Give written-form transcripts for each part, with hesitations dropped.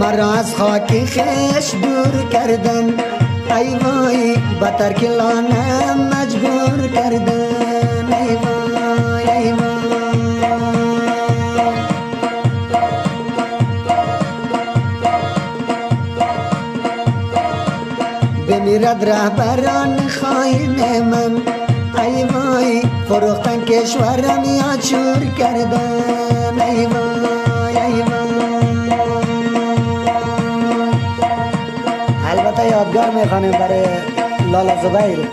مرا از خاک خش دور کردن، ای وای با ترک لانه مجبور کردن، ای وای ای وای. بمیرد رهبران خاین من، ای وای فروختن کشورم یا چور کردن، ای وای ای وای. البته یادگار میخوانیم برای لالا زبیر.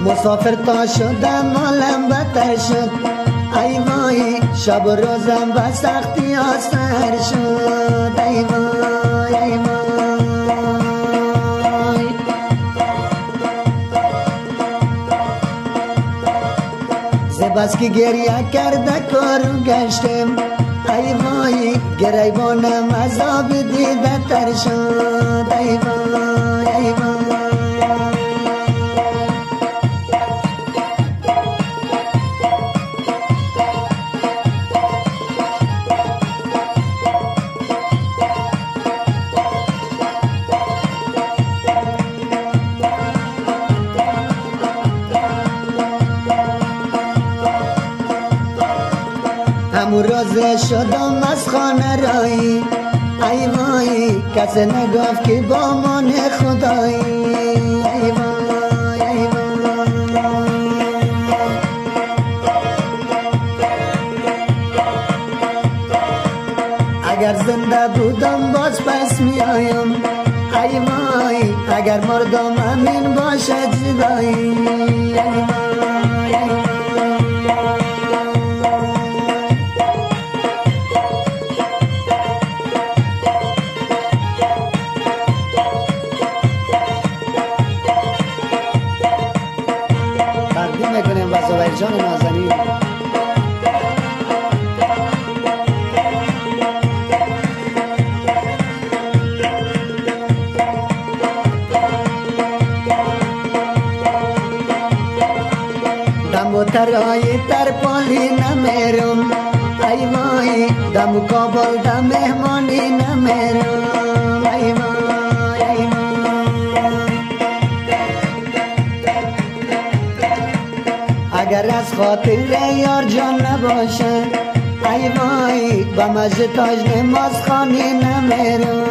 مسافر تا شدم حالم بتر شد، ای وای شب و روزم به سختی آسر شد، ای وای ای وای. بس که گریه کرده کارو گشتم، ای وای گریبانم عذاب دیده تر شد، ای وای ای وای. همون روز شدم از خانه رایی، ای وای کسی نگفت که با من خدایی، ای وای ای وای. اگر زنده بودم باز پس می آیم، ای وای اگر مردم همین باشد زیبایی، ای وای ای وای. تقدیم میکنیم با زبیر جان نازنین. دمو ترای تر پالی نمیرم، ای وای دمو کابل دم مهمانی نمیرم، ای وای ای وای. اگر از خاطر یار جان نباشه، ای وای با مجد تاج نماز خانی نمیرم،